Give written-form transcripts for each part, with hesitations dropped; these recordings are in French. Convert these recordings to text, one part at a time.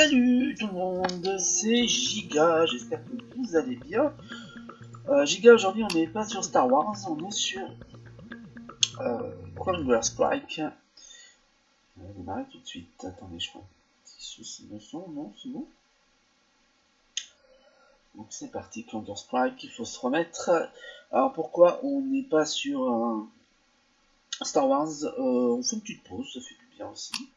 Salut tout le monde, c'est Giga, j'espère que vous allez bien. Giga, aujourd'hui on n'est pas sur Star Wars, on est sur Hunger Strike. On va démarrer tout de suite, attendez, je crois. Si ceci me son, non, c'est bon. Donc c'est parti, Hunger Strike, il faut se remettre. Alors pourquoi on n'est pas sur Star Wars, on fait une petite pause, ça fait du bien aussi.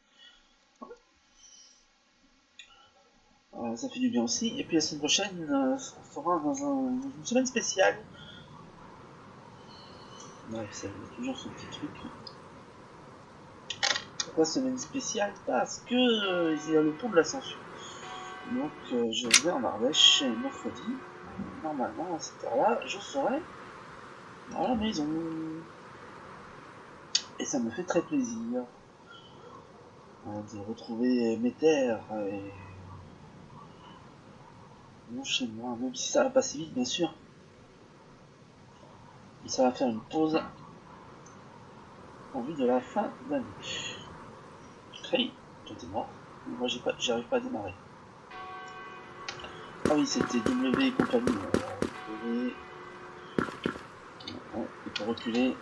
Ça fait du bien aussi. Et puis la semaine prochaine, on sera dans une semaine spéciale. Ouais, ça a toujours son petit truc. Pourquoi semaine spéciale? Parce que il y a le pont de l'Ascension. Donc je vais en Ardèche mercredi. Normalement à cette heure-là, je serai à la maison. Et ça me fait très plaisir de retrouver mes terres et mon chez moi, même si ça va pas si vite bien sûr. Et ça va faire une pause en vue de la fin d'année. Hey, toi t'es mort. Moi j'arrive pas à démarrer. Ah oui, c'était W et compagnie. W. Et pour reculer,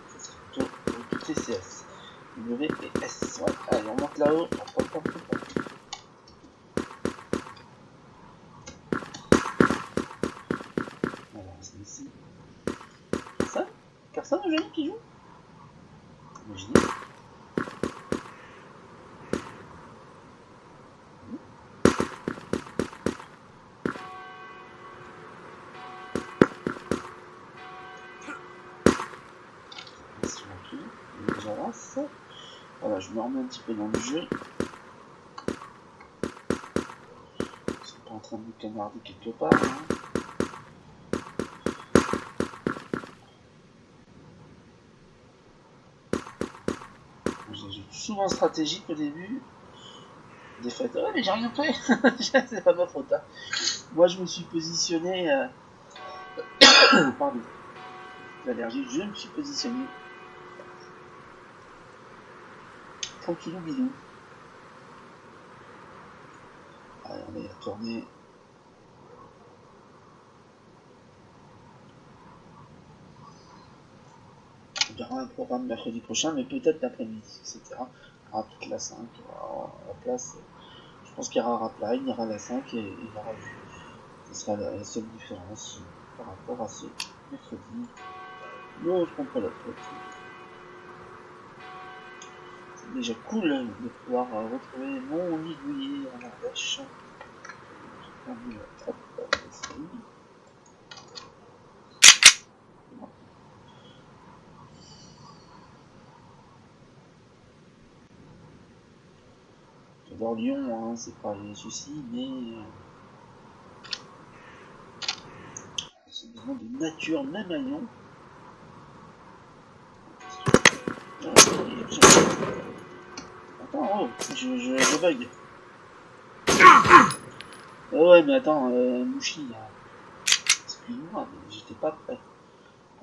ça serait plutôt TCS. W et S. Ouais. Allez, on monte là-haut. Alors, c'est ici. Ça? Personne aujourd'hui qui joue? Imaginez. J'avance. Voilà, je me remets un petit peu dans le jeu. Je suis pas en train de me canarder quelque part. Hein. J'ai souvent stratégique au début. Défaite. Ouais, mais j'ai rien fait. C'est pas ma faute. Hein. Moi, je me suis positionné. Pardon. L'allergie, je me suis positionné. Tranquillou bilou. Allez, on va y retourner. On verra un programme mercredi prochain, mais peut-être l'après-midi, etc. Il y aura peut-être la 5. À la place, je pense qu'il y aura Rapline, il y aura la 5 et il y aura vu. Ce sera la seule différence par rapport à ce mercredi. L'autre contre la pote. C'est déjà cool de pouvoir retrouver mon aiguillé en Ardèche. Hop, j'adore Lyon, hein, c'est pas les soucis, mais c'est besoin de nature, même à Lyon. Attends, oh, je bug. Oh ouais, mais attends, Mouchi, excuse-moi, mais j'étais pas prêt.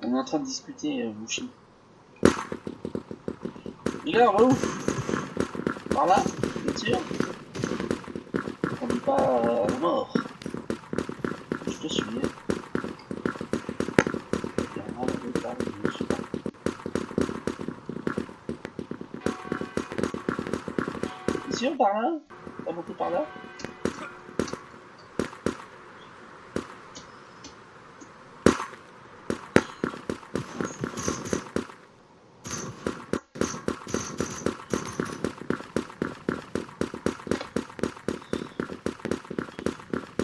On est en train de discuter, Mouchi. Les gars, on va où? Par là? Bien sûr. On n'est pas mort. Je te suis. Bien sûr, par là? On va monter par là?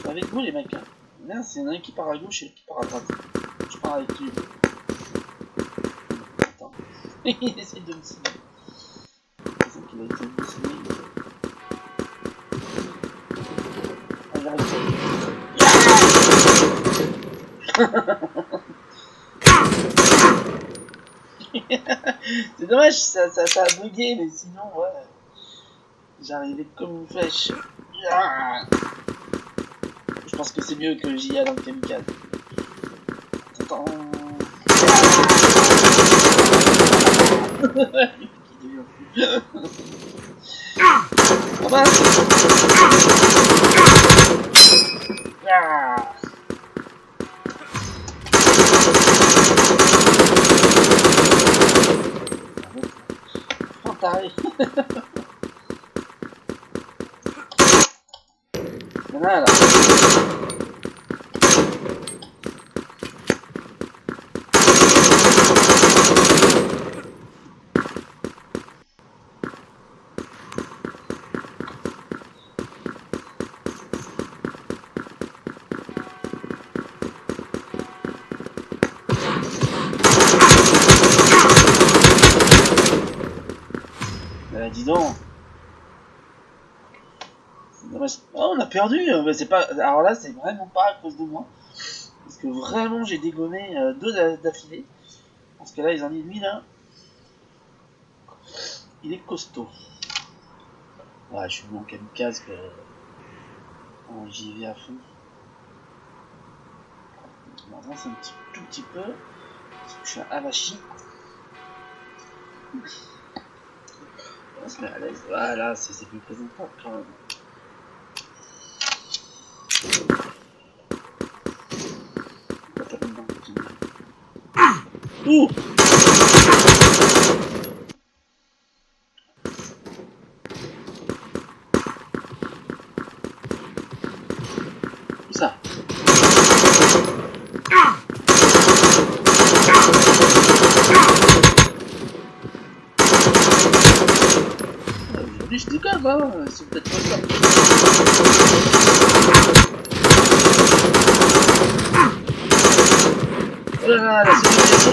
Avec vous les mecs, hein. Là, c'est un qui part à gauche et l'autre qui part à droite. Je pars avec lui. Attends. Il essaie de me signer. C'est ça qu'il a essayé de me signer. Ah, j'arrive pas. C'est dommage, ça a bugué, mais sinon, ouais. J'arrivais comme une flèche. Je pense que c'est mieux que j'y aille dans le kamikaze. Attends. ramasse. Ah. Oh, taré. Voilà, là. Dis donc. Oh, on a perdu, mais c'est pas. Alors là, c'est vraiment pas à cause de moi. Parce que vraiment, j'ai dégommé deux d'affilée. Parce que là, ils ont dit, lui, là, il est costaud. Ouais, je suis bon kamikaze que. Oh, j'y vais à fond. On avance un tout petit peu. Parce que je suis avachi. On se met à l'aise. Voilà, c'est plus présentable quand même. Ouh! Où ça? Aujourd'hui je déconne, hein, c'est peut-être pas ça. Oh là là,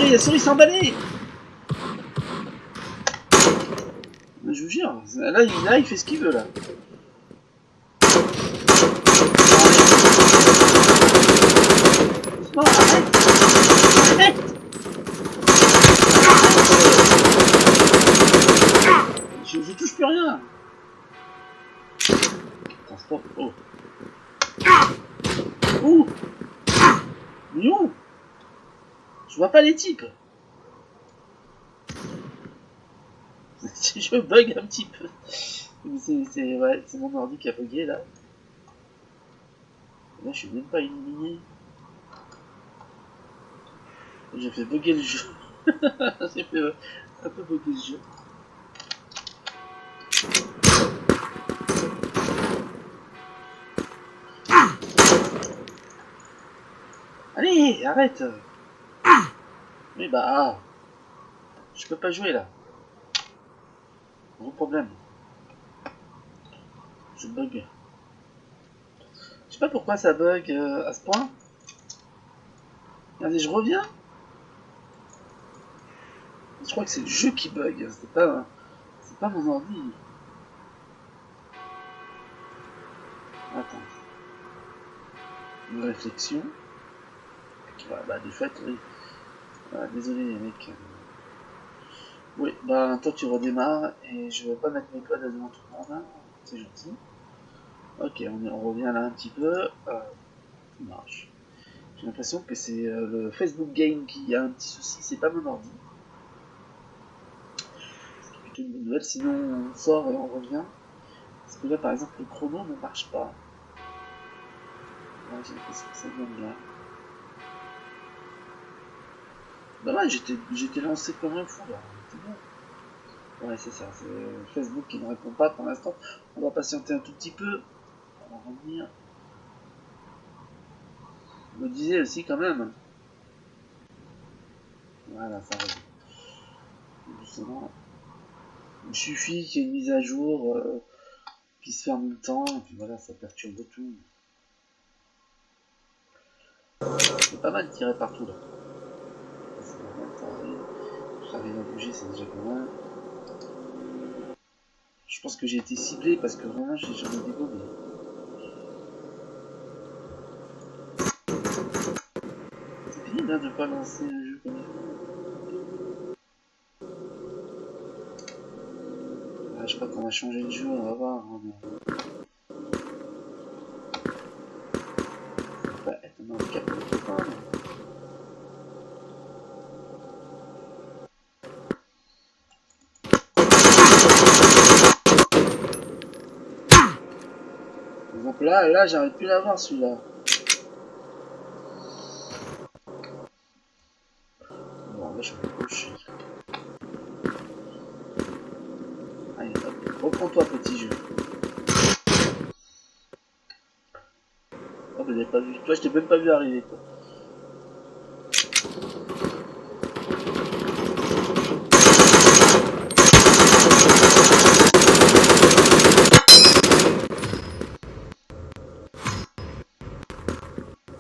la souris s'est emballée! Je vous jure, là il fait ce qu'il veut là. Non, arrête! Arrête! Je touche plus rien! Putain, stop! Oh! Ouh! Mais où? Je vois pas les types! Je bug un petit peu. C'est mon ordi qui a bugué là. Là je suis même pas illuminé. J'ai fait bugger le jeu. J'ai fait un peu bugger le jeu. Allez, arrête! Mais bah, je peux pas jouer là. Gros problème. Je bug. Je sais pas pourquoi ça bug à ce point. Regardez, je reviens. Je crois que c'est le jeu qui bug. C'est pas mon ordi. Attends. Une réflexion. Bah, du fait, oui. Désolé les mecs. Oui, bah toi tu redémarres et je vais pas mettre mes codes devant tout le monde. Hein. C'est gentil. Ok, on revient là un petit peu. Ça marche. J'ai l'impression que c'est le Facebook Game qui a un petit souci, c'est pas mon ordi. C'est plutôt une bonne nouvelle, sinon on sort et on revient. Parce que là par exemple le chrono ne marche pas. Ouais, j'ai l'impression que ça vient de là. Bah ouais, j'étais lancé comme un fou là, c'est bon. Ouais c'est ça, c'est Facebook qui ne répond pas pour l'instant. On va patienter un tout petit peu. On va revenir. Je me disais aussi quand même. Voilà, ça arrive. Justement. Il suffit qu'il y ait une mise à jour qui se fait en même temps, et puis voilà, ça perturbe tout. C'est pas mal tiré partout là. C'est pas mal, ça arrive. J'arrive à bouger, c'est déjà pas mal. Je pense que j'ai été ciblé parce que vraiment j'en ai dégommé. C'est pénible hein, de pas lancer un jeu comme ça. Ah, je crois qu'on va changer de jeu, on va voir. Hein, mais... ça va pas être un handicap pour le copain. Donc là j'aurais pu l'avoir celui-là. Bon, là je me couche. Allez, hop, reprends-toi petit jeu. Oh, mais j'avais pas vu. Toi, je t'ai même pas vu arriver, toi.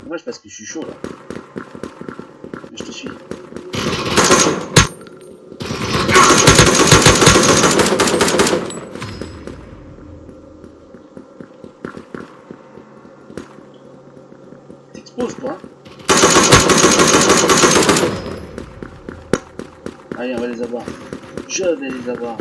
Moi, je pense que je suis chaud là. Mais je te suis. T'exploses, toi. Allez, on va les avoir. Je vais les avoir.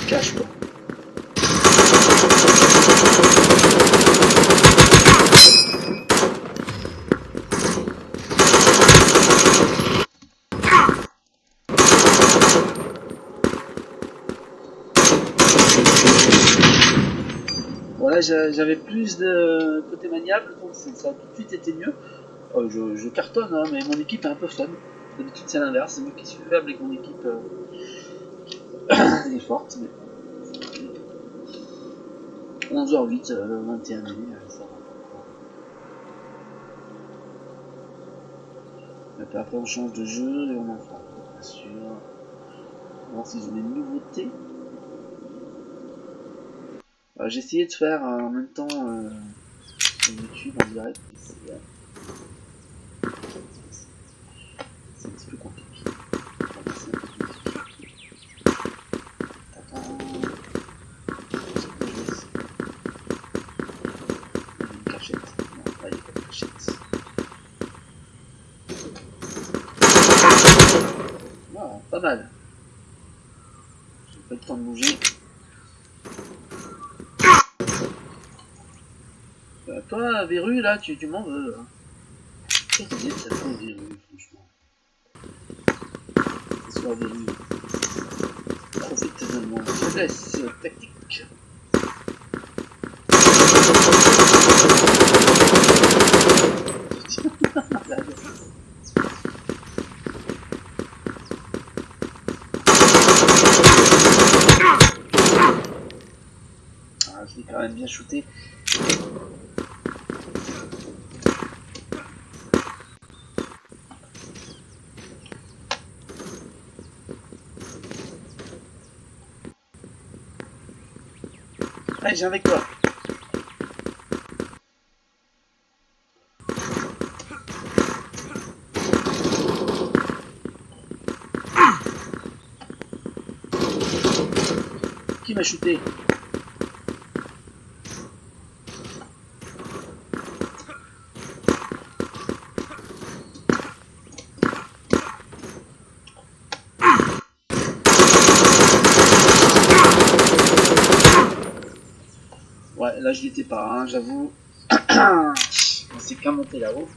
Cache-toi. Voilà, j'avais plus de côté maniable, donc ça a tout de suite été mieux. Je cartonne, hein, mais mon équipe est un peu fun. D'habitude, c'est l'inverse, c'est moi qui suis faible et que mon équipe est forte. Mais 11h08, le 21 mai, ça va. Et puis après, on change de jeu et on en fera, bien sûr. On va voir s'ils ont des nouveautés. J'ai essayé de faire en même temps sur YouTube en direct, mais c'est un petit peu compliqué. C'est un peu compliqué. Attends. Une cachette. Non, là, il n'y a pas de cachette. Voilà, pas mal. J'ai pas eu le temps de bouger. Toi, Verru, là, tu m'en veux. Hein. Quelle idée de s'appeler Verru, franchement. C'est soit Verru. Profite de mon faiblesse tactique. Je l'ai quand même bien shooté. Allez, j'ai avec toi. Qui m'a shooté? Ouais, là j'y étais pas, hein, j'avoue. On s'est qu'à monter là-haut.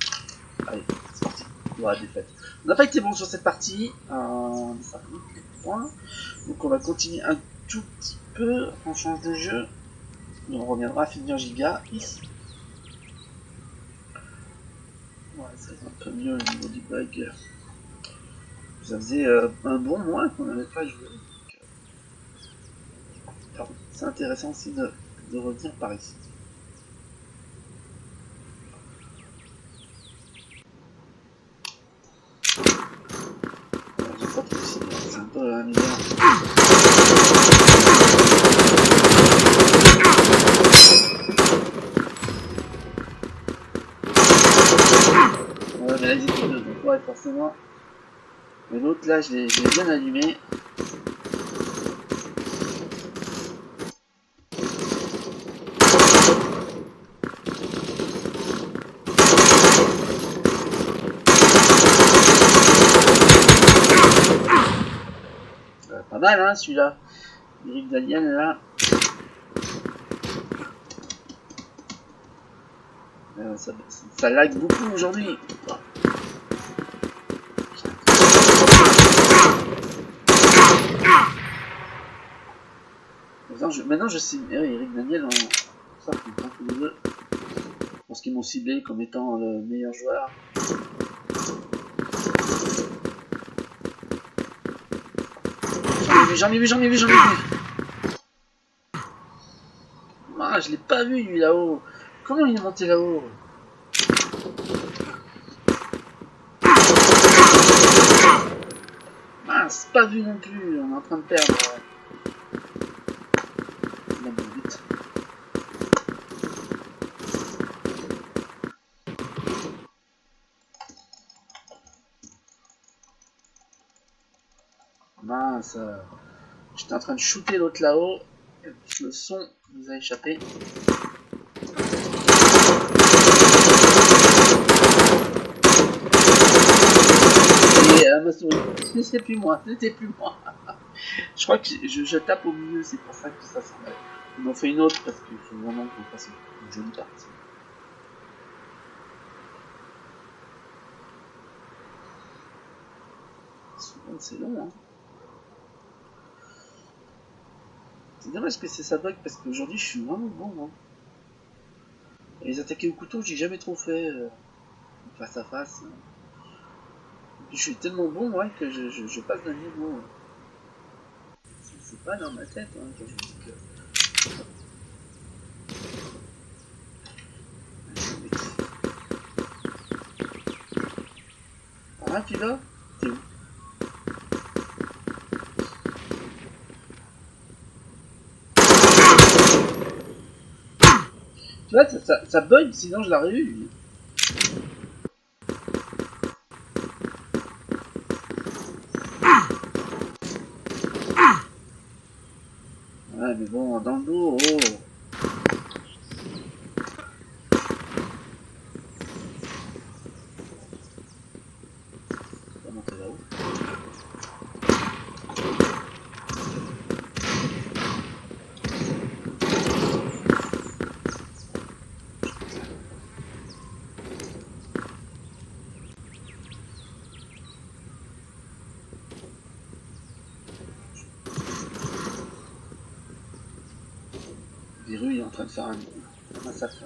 Allez, c'est parti. Ouais, défaite. On n'a pas été bon sur cette partie. Ça fait points. Donc on va continuer un tout petit peu. On change de jeu. Et on reviendra à finir Giga ici. Ouais, ça va être un peu mieux au niveau du bug. Ça faisait un bon mois qu'on n'avait pas joué. C'est intéressant aussi de revenir par ici. J'ai pas de soucis, c'est un peu la misère. Ouais, mais là ils étaient deux, donc ouais, forcément. Mais l'autre là, je l'ai bien allumé. Pas mal, hein, celui-là. L'Éric d'Alien, là. Ça lag beaucoup aujourd'hui. Maintenant je sais. Eric Daniel, ça fait tous les deux. Parce qu'ils m'ont ciblé comme étant le meilleur joueur. J'en ai vu. Ah, je l'ai pas vu lui là-haut. Comment il est monté là-haut? Mince, pas vu non plus. On est en train de perdre. On a bon vite. Mince. J'étais en train de shooter l'autre là-haut. Le son nous a échappé. Et ma souris. C'était plus moi. Je crois que je tape au milieu, c'est pour ça que ça s'en va. On en fait une autre parce qu'il faut vraiment qu'on fasse une jolie partie. Souvent c'est long, hein. C'est dommage que ça bug parce qu'aujourd'hui je suis vraiment bon, hein. Et les attaquer au couteau, j'ai jamais trop fait face à face. Et puis je suis tellement bon, ouais, que je passe d'un niveau. C'est pas dans ma tête, hein, quand je dis que. Ah, tu là? T'es où? Tu vois, ça bug, sinon je l'aurais eu. Ouais, mais bon, dans le dos, oh. On va monter là-haut. Viru, il est en train de faire un massacre.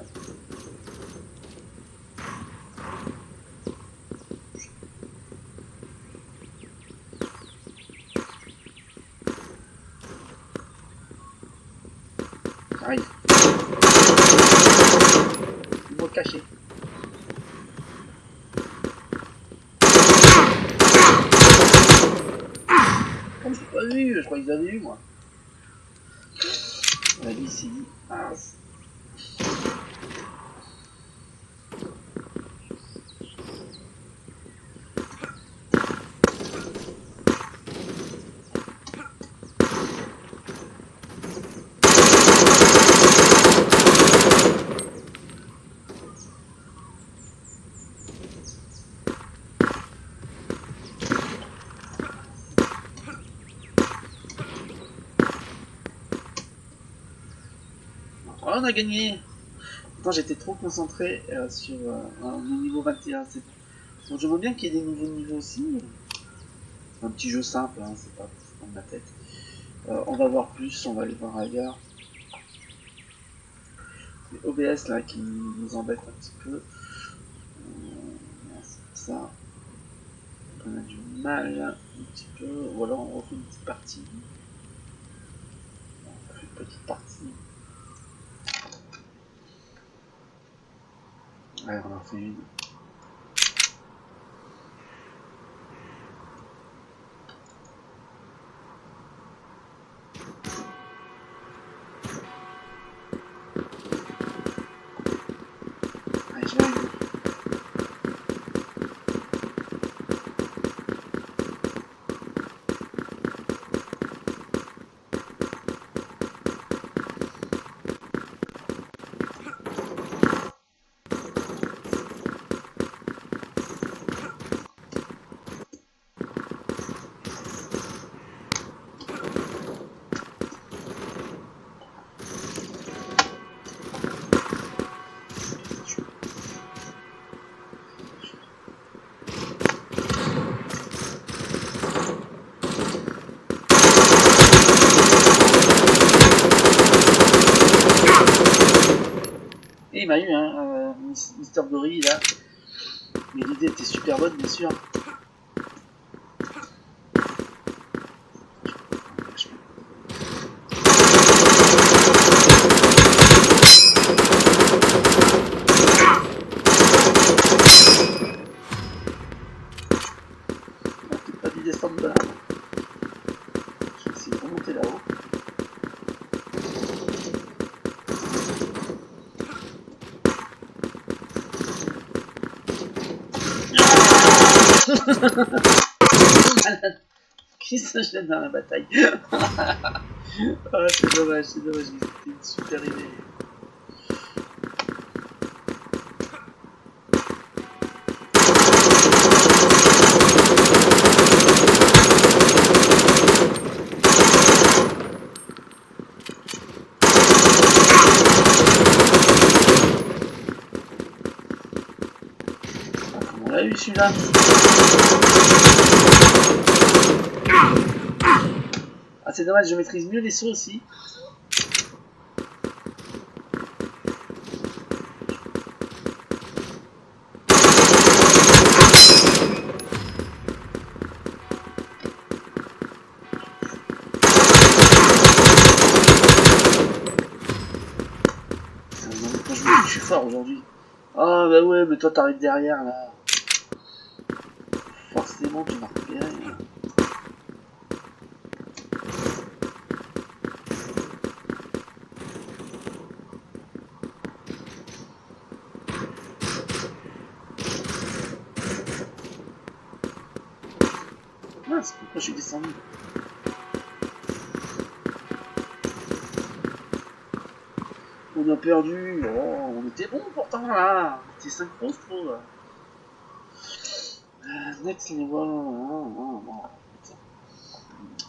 Arrive. Il m'a caché. Oh, je l'ai pas vu, je crois qu'ils avaient eu moi. On a dit ici. Ah, oh, on a gagné. Pourtant j'étais trop concentré sur le niveau 21. Bon, je vois bien qu'il y ait des nouveaux niveaux aussi. Un petit jeu simple, hein, c'est pas pour se prendre la tête. On va voir plus, on va aller voir ailleurs. Les OBS là qui nous embêtent un petit peu. C'est ça. On a du mal un petit peu. Ou alors on refait une petite partie. On fait une petite partie. Ouais, on en fait une. Allez, j'arrive. il m'a eu, hein, Mister Gory, là. Mais l'idée était super bonne, bien sûr. On peut pas dû descendre de là. Je vais essayer de remonter là-haut. Qui se jette dans la bataille? Oh, c'est dommage, mais c'était une super idée. Ah, comment on l'a eu celui-là? Ah, c'est dommage, je maîtrise mieux les sauts aussi. Je suis fort aujourd'hui. Ah bah ouais, mais toi t'arrives derrière là. Forcément tu m'as repéré. Mince, pourquoi je suis descendu? On a perdu. Oh, on était bon pourtant là. On était synchro, je trouve. Next level.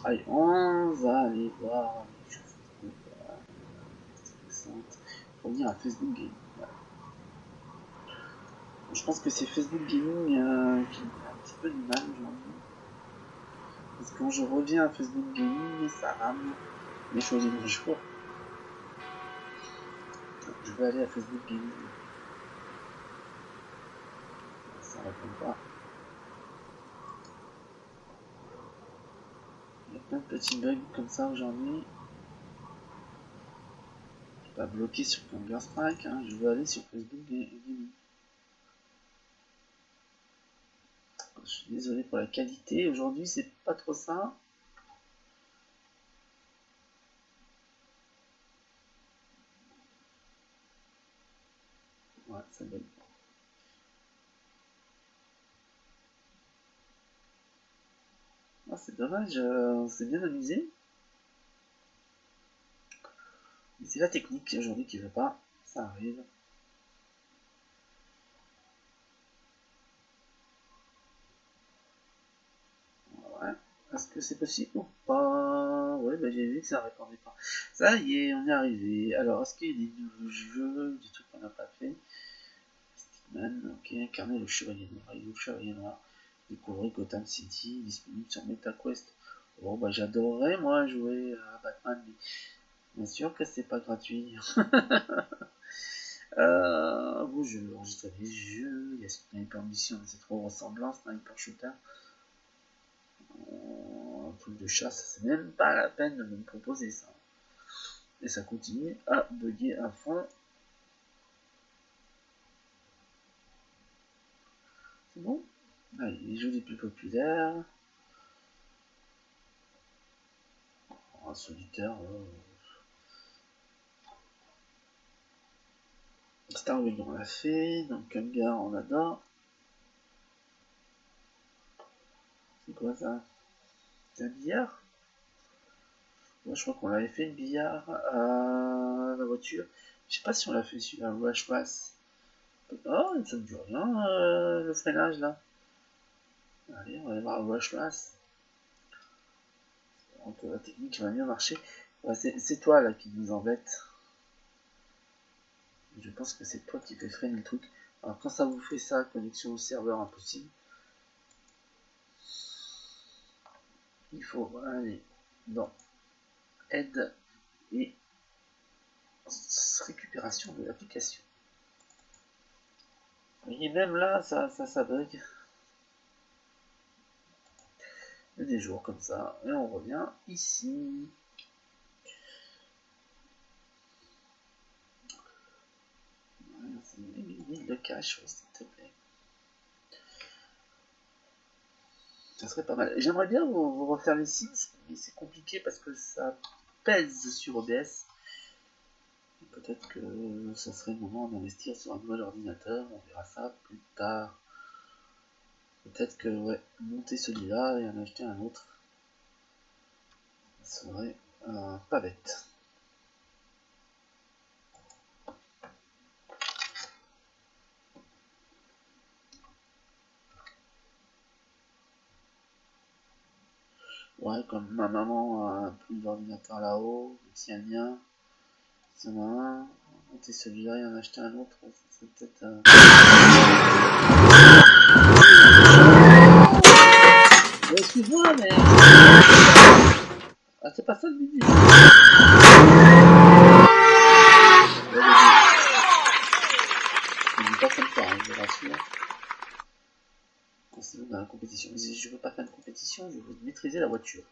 Allez, on va aller voir les choses intéressantes. Revenir à Facebook Gaming. Voilà. Je pense que c'est Facebook Gaming qui a un petit peu de mal aujourd'hui. Parce que quand je reviens à Facebook Gaming, ça rame les choses du jour. Je vais aller à Facebook Gaming. Ça répond pas. Il y a plein de petits bugs comme ça aujourd'hui. Je suis pas bloqué sur Counter Strike, hein. Je veux aller sur Facebook Gaming. Je suis désolé pour la qualité. Aujourd'hui, c'est pas trop ça. Ouais, ça bug. Ah, c'est dommage, on s'est bien amusé. Mais c'est la technique aujourd'hui qui veut pas. Ça arrive. Ouais. Est-ce que c'est possible ou pas? Ouais, bah j'ai vu que ça répondait pas. Ça y est, on est arrivé. Alors, est-ce qu'il y a des nouveaux jeux, des trucs qu'on n'a pas fait? Stickman, ok, incarner le chevalier noir. Le chevalier noir. Découvrir Gotham City, disponible sur MetaQuest. Bon, bah j'adorerais moi jouer à Batman, mais bien sûr que c'est pas gratuit. Bon, je vais enregistrer des jeux. Il y a Sniper Mission, c'est trop ressemblant. Sniper Shooter. Un truc de chasse, c'est même pas la peine de me proposer ça. Et ça continue à bugger à fond. C'est bon? Allez, les jeux les plus populaires. Un solitaire. Star Wars on l'a fait. Donc Kangar on adore. C'est quoi ça? C'est un billard? Moi je crois qu'on l'avait fait le billard à la voiture. Je sais pas si on l'a fait celui-là, Rush Pass. Oh, ça ne dure rien le freinage là. Allez, on va aller voir Rush Pass. Donc la technique va mieux marcher. Ouais, c'est toi là qui nous embête. Je pense que c'est toi qui fais freiner le truc. Alors quand ça vous fait ça, connexion au serveur impossible, il faut aller dans aide et récupération de l'application. Et même là, ça bug. Il y a des jours comme ça. Et on revient ici. Une de cache, s'il te plaît. Ça serait pas mal. J'aimerais bien vous refaire les Sims, mais c'est compliqué parce que ça pèse sur OBS. Peut-être que ça serait le moment d'investir sur un nouvel ordinateur. On verra ça plus tard. Peut-être que ouais, monter celui-là et en acheter un autre, ça serait pas bête. Ouais, comme ma maman a plus d'ordinateur là-haut, si elle vient, si on a un, monter celui-là et en acheter un autre, ça serait peut-être... Excuse-moi, mais... Ah, c'est pas ça le but du jeu. Je ne dis pas comme ça, hein, je vous rassure. C'est dans la compétition. Mais je veux pas faire de compétition, je veux maîtriser la voiture.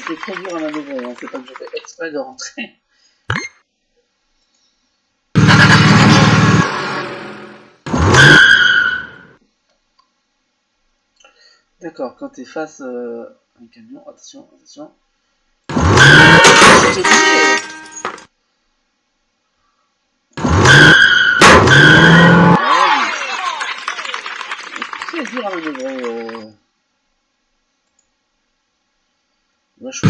C'est trop dur à manœuvrer, hein. C'est pas que je fais exprès de rentrer. D'accord, quand tu es face à un camion, attention, attention. C'est dur à manœuvrer. Moi, je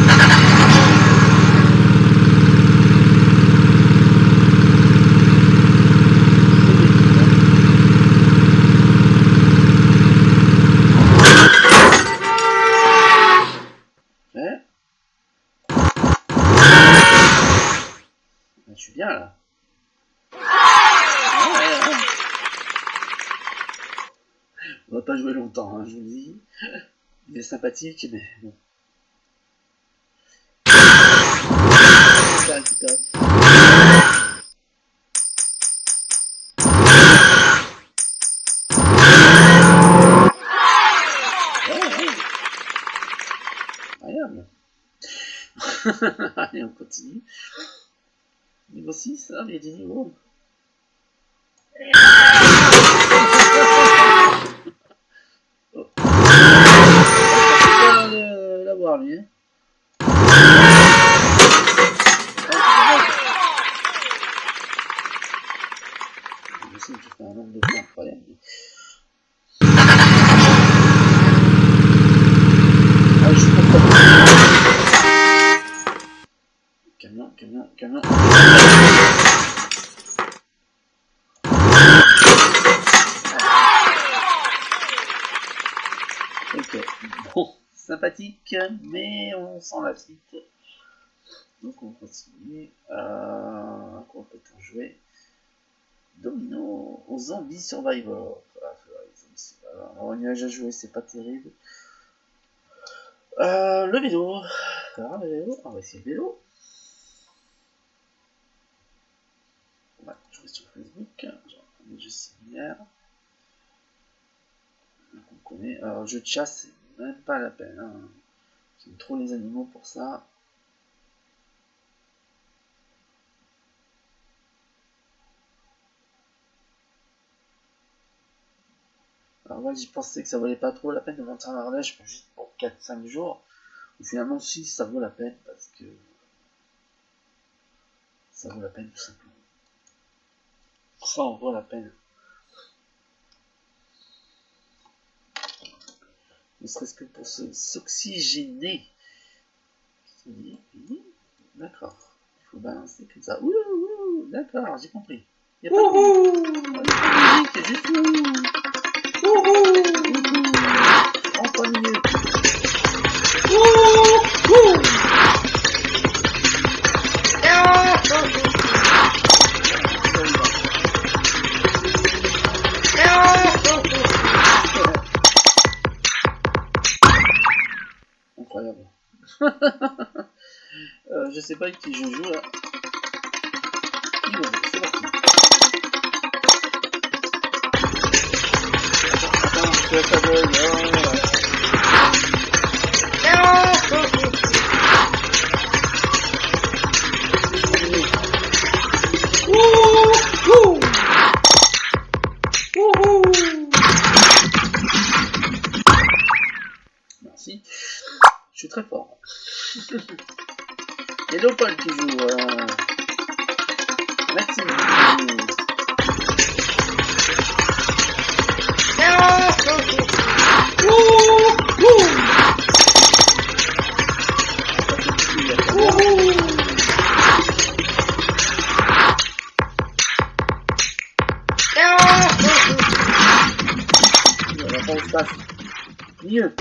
je suis bien là. On va pas jouer longtemps, hein, je vous le dis. Il est sympathique, mais bon. Récupérer. Incroyable. Allez, on continue. Niveau 6, ah, mais il y a des niveaux. Oh. L'avoir lui, hein. Je sais que je fais un nombre de points incroyable. Ah, je suis pas camion. Ok, bon, sympathique, mais on sent la suite. Donc on continue. Quoi peut-on jouer? Domino, Zombie Survivor. Alors, il y a déjà joué, c'est pas terrible. Le vélo. Alors, le vélo, on va essayer le vélo. Ouais, je vais sur Facebook. J'ai un jeu similaire. On connaît. Alors, jeu de chasse, c'est même pas la peine. Hein. J'aime trop les animaux pour ça. Alors, moi, j'y pensais que ça valait pas trop la peine de monter en Ardèche juste pour 4-5 jours. Et finalement, si, ça vaut la peine parce que ça vaut la peine tout simplement. Ça en vaut la peine. Ne serait-ce que pour s'oxygéner. D'accord. Il faut balancer comme ça. Ouh, d'accord, j'ai compris. Il n'y a pas de musique, c'est tout. En 3 minutes. Je sais pas avec qui je joue là. C'est parti. Attends, je laisse la bug. Merci. Je suis très fort. Et Léopold qui joue. Maxime qui joue. Voilà, pas l'espace. Mieux.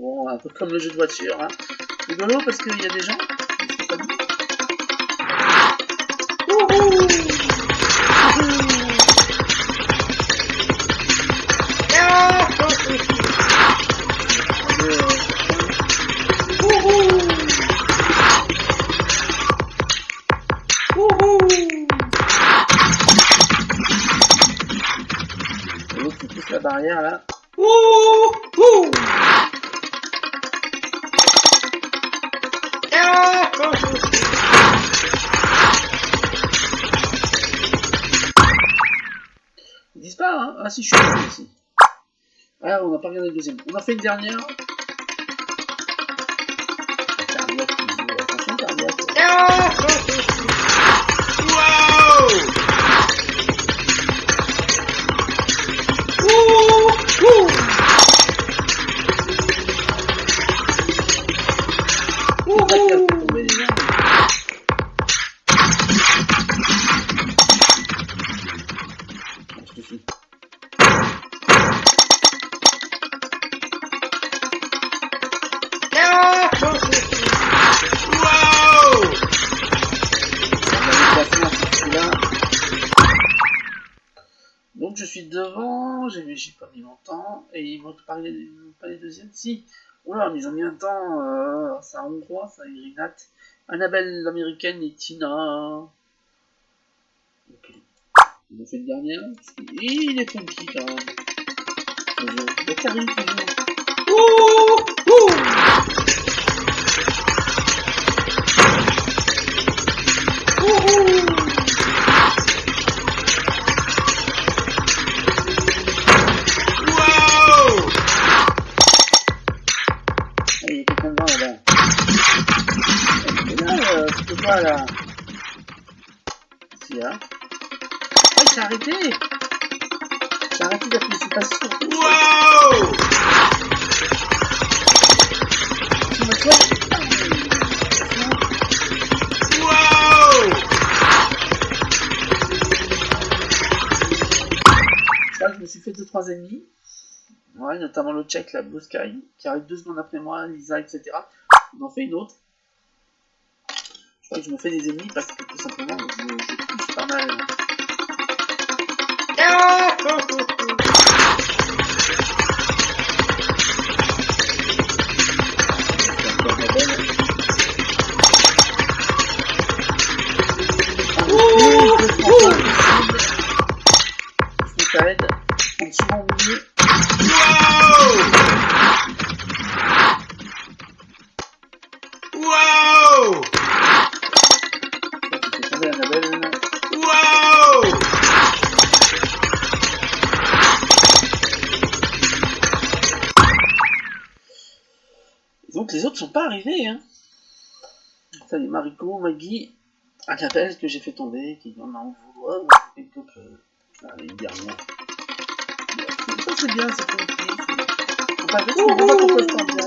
Bon, un peu comme le jeu de voiture, hein. Rigolo parce qu'il y a des gens. L'autre qui pousse la barrière là. Ils disent pas, hein. Ah si, je suis là ici. Ah, on n'a pas regardé le deuxième. On a fait une dernière. Cardiaque qui joue. Attention, cardiaque. Donc je suis devant, j'ai pas mis longtemps, et ils vont pas les deuxièmes, si. Oula, mais ils ont mis un temps, c'est un hongrois, ça, Irinat, Annabelle l'américaine et Tina. Ok. Ils ont fait une dernière, il est funky quand même. Il y a Karine qui joue. Là. Si, hein. Oh, il s'est arrêté. J'ai arrêté d'appuyer sur passion. Wow. Je crois que je me suis fait 2-3 ennemis. Ouais, notamment le Tchèque, la Blue Sky, qui arrive 2 secondes après moi, Lisa, etc. On en fait une autre. Je crois que je me fais des ennemis parce que tout simplement je pousse pas mal. Ça aide. En souvent au milieu. Wow! Donc les autres sont pas arrivés, hein. Ça, les Mariko, Maggie, Annabelle que j'ai fait tomber, qui en a en vouloir, quelque peu. Allez, une dernière. Ça c'est bien, c'est funky. Enfin, je comprends pas pourquoi c'est en bien.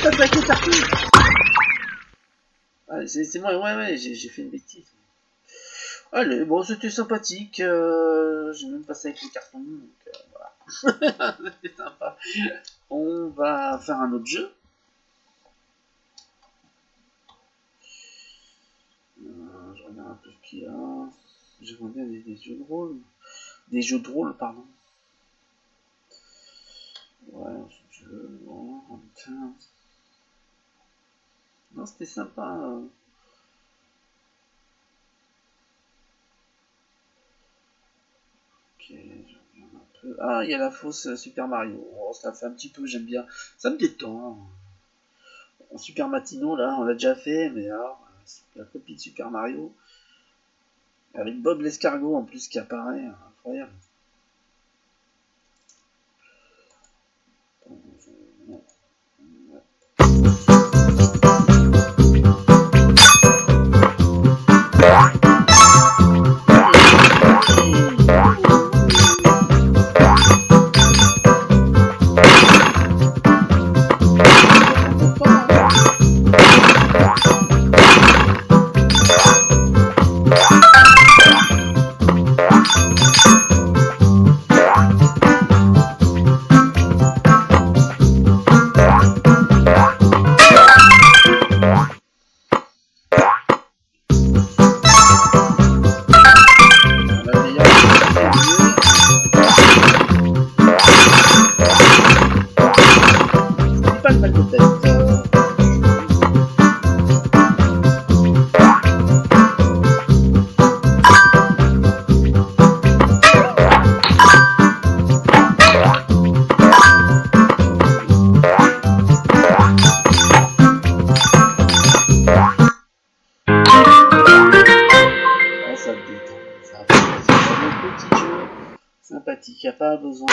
attaquer partout. Ah, c'est moi, ouais, j'ai fait une bêtise. Allez, bon, c'était sympathique. J'ai même passé avec les cartons, donc voilà. C'était sympa. On va faire un autre jeu. Je regarde un peu ce qu'il y a. J'aimerais bien des jeux de rôle. Des jeux de rôle, pardon. Ouais, ce jeu. Bon, non, c'était sympa. Ok, je regarde un peu. Ah, il y a la fausse Super Mario. Oh, ça fait un petit peu, j'aime bien. Ça me détend. En Super Matino, là, on l'a déjà fait, mais alors, la copie de Super Mario. Avec Bob l'escargot en plus qui apparaît. Incroyable. Sympathique, il n'y a pas besoin de...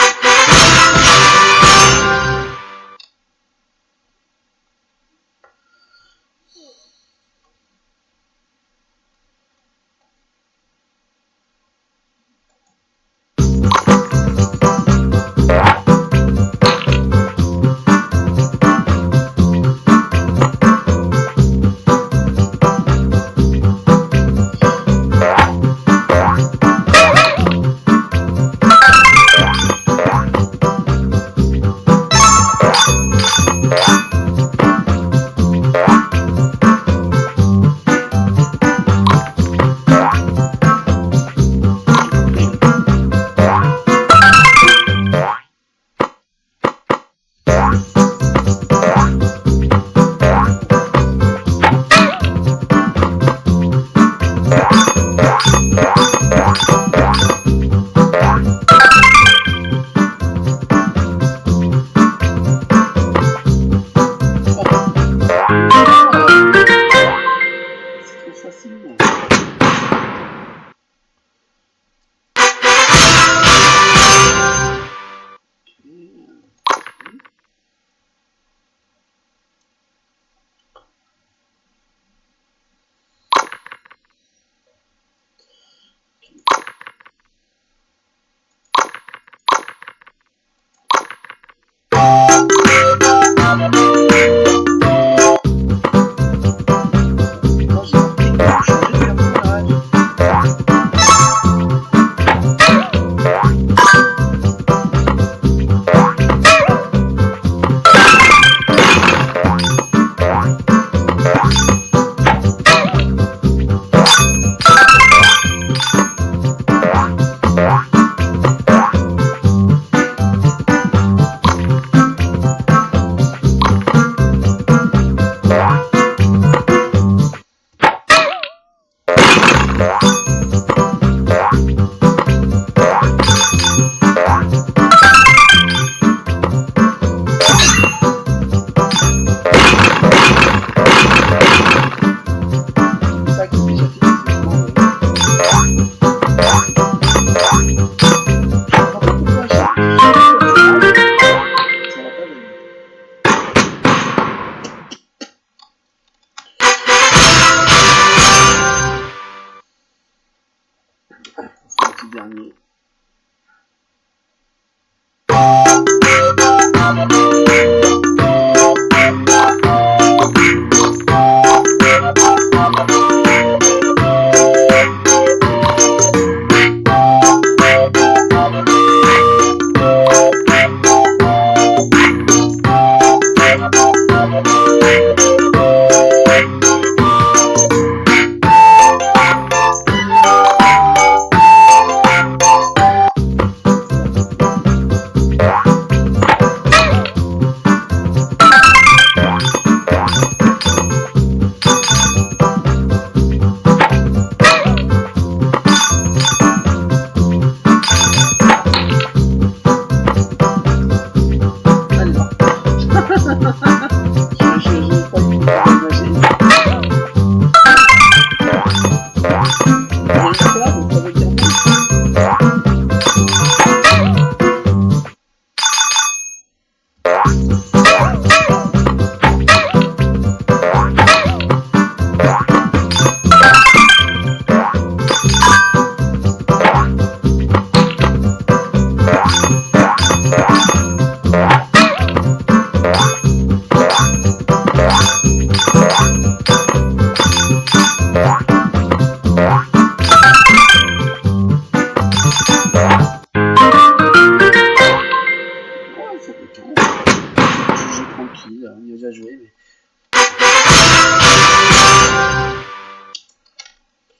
déjà joué, mais...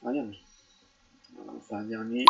Allez, on fait un dernier.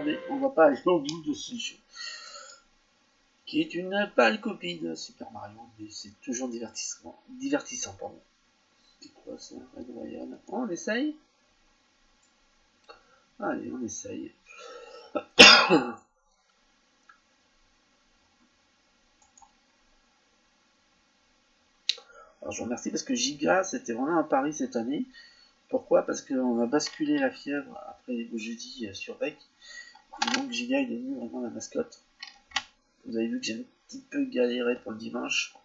Mais on va pas aller au bout de ce jeu, qui est une pâle copie de Super Mario, mais c'est toujours divertissant, pardon. C'est quoi ça, Red Royale? On essaye. Allez, on essaye. Alors je vous remercie parce que Giga, c'était vraiment un pari cette année. Pourquoi? Parce qu'on a basculé la fièvre après au jeudi sur VEC. Et donc Giga est devenu vraiment la mascotte. Vous avez vu que j'ai un petit peu galéré pour le dimanche.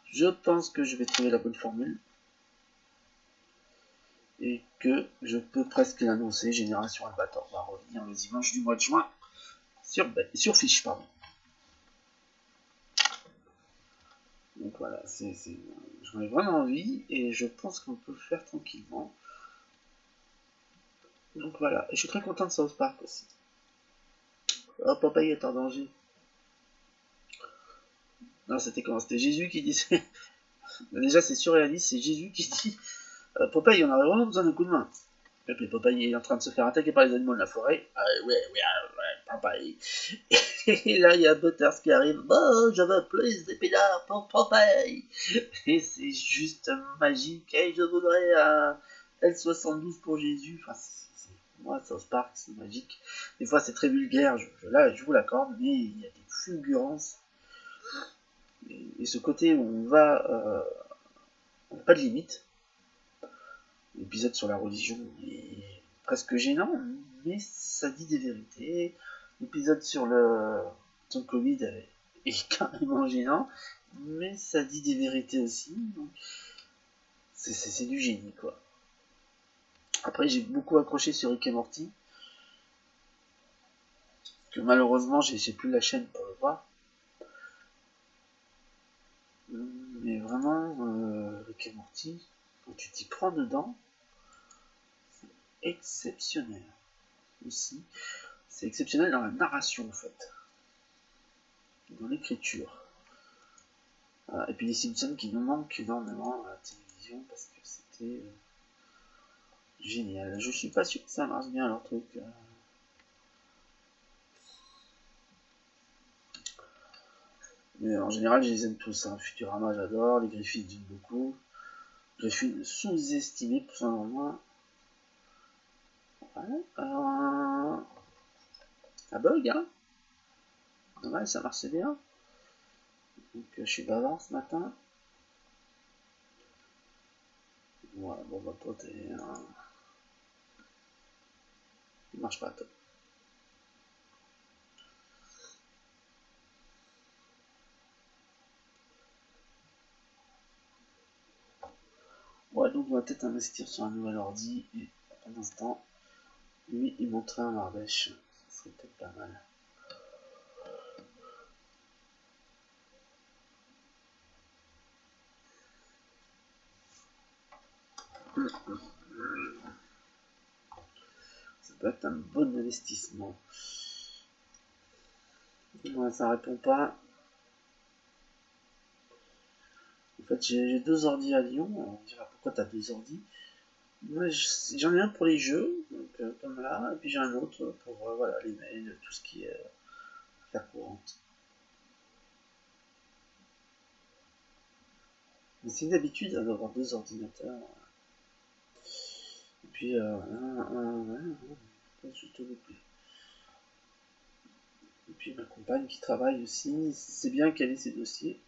Je pense que je vais trouver la bonne formule. Et que je peux presque l'annoncer, Génération Albator va revenir le dimanche du mois de juin sur Fiche, pardon. Donc voilà, j'en ai vraiment envie et je pense qu'on peut le faire tranquillement. Donc voilà, et je suis très content de South Park aussi. Oh, Popeye est en danger. Non, c'était comment? C'était Jésus qui disait. Déjà, c'est surréaliste, c'est Jésus qui dit Popeye, on aurait vraiment besoin d'un coup de main. Et puis Popeye est en train de se faire attaquer par les animaux de la forêt. Ouais, Popeye. Et là, il y a Butters qui arrive. Oh, je veux plus d'épinards pour Popeye. Et c'est juste magique. Et je voudrais un L72 pour Jésus. Enfin, moi, South Park, c'est magique. Des fois, c'est très vulgaire. Là, je vous l'accorde, mais il y a des fulgurances. Et ce côté où on va. On n'a pas de limite. L'épisode sur la religion est presque gênant, mais ça dit des vérités. L'épisode sur le Covid est carrément gênant, mais ça dit des vérités aussi. C'est du génie, quoi. Après, j'ai beaucoup accroché sur Rick et Morty, que malheureusement, j'ai plus la chaîne pour le voir. Mais vraiment, Rick et Morty, quand tu t'y prends dedans, c'est exceptionnel aussi. C'est exceptionnel dans la narration, en fait. Dans l'écriture. Et puis les Simpsons qui nous manquent énormément à la télévision parce que c'était génial. Je suis pas sûr que ça marche bien leur truc. Mais en général, je les aime tous. Hein. Futurama, j'adore. Les Griffiths, j'aime beaucoup. Griffiths sous-estimés pour ça moi. Voilà. Ça bug, hein. Ouais, ça marchait bien. Donc je suis bavard ce matin. Ouais, bon bah toi t'es... Il marche pas top. Ouais, donc on va peut-être investir sur un nouvel ordi et pour l'instant, lui il montrait un Ardèche. c'est peut-être pas mal. Ça peut être un bon investissement. Ouais, ça répond pas. En fait, j'ai 2 ordi à Lyon. On dira pourquoi t'as 2 ordi. Moi, j'en ai un pour les jeux, donc, comme là, et puis j'ai un autre pour voilà, les mails, tout ce qui est affaires courantes. Mais c'est une habitude d'avoir 2 ordinateurs. Et puis, ouais, je te le plaît. Et puis ma compagne qui travaille aussi, c'est bien qu'elle ait ses dossiers.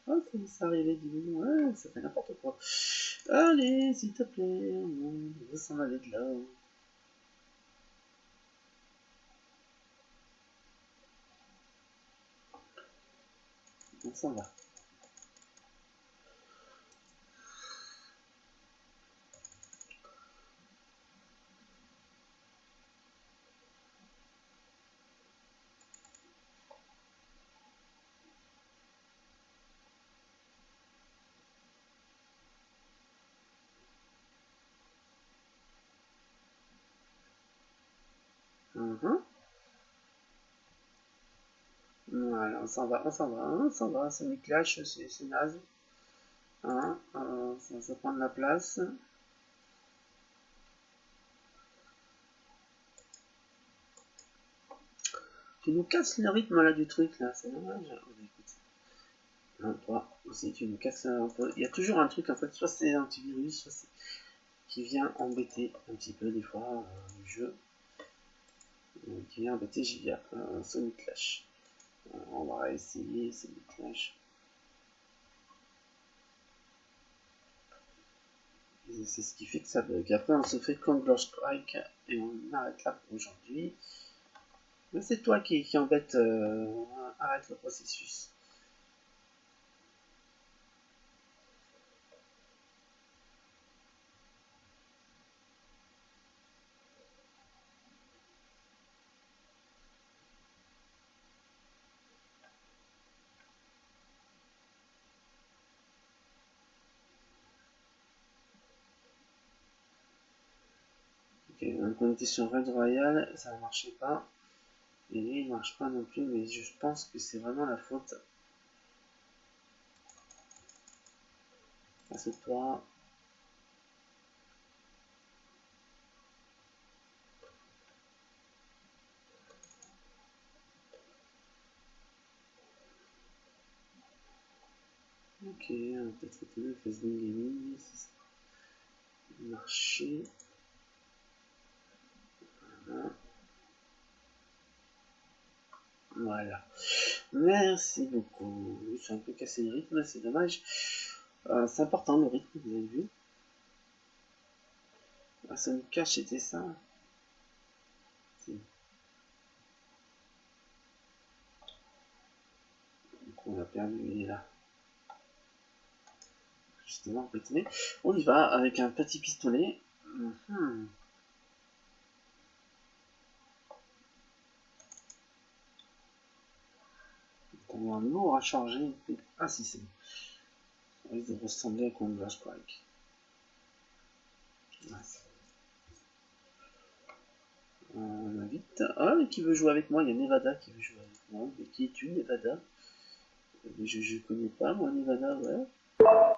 Ah, ça m'est arrivé, dis-moi, ouais, ça fait n'importe quoi. Allez, s'il te plaît, on va s'en aller de là. On s'en va. Voilà, on s'en va, ça me clash, c'est naze. Hein, ça prend de la place. Tu nous casses le rythme là du truc là, c'est dommage. Oh, écoute. Non, toi aussi tu nous casses un peu. Il y a toujours un truc en fait, soit c'est un antivirus, soit c'est qui vient embêter un petit peu des fois le jeu. Qui vient embêter Jivia, Sonic Clash. On va essayer Sonic Clash. C'est ce qui fait que ça bug. Après on se fait Counter Strike et on arrête là pour aujourd'hui. Mais c'est toi qui embête, arrête le processus. Ok, donc on était sur Red Royal, ça ne marchait pas. Et lui il marche pas non plus, mais je pense que c'est vraiment la faute. C'est toi. Ok, on va peut-être retourner Facebook Gaming si ça marchait. Voilà. Merci beaucoup. J'ai un peu cassé le rythme, c'est dommage. C'est important le rythme, vous avez vu. Ça me cache, c'était ça. Donc on a perdu, il est là. Justement, rythmé. On y va avec un petit pistolet. On a un lourd à charger. Ah si, c'est bon. Ça risque de ressembler à Counter Strike. On invite. Ah, qui veut jouer avec moi? Il y a Nevada qui veut jouer avec moi. Mais qui es-tu, Nevada? Je connais pas, moi, Nevada, ouais. Ah,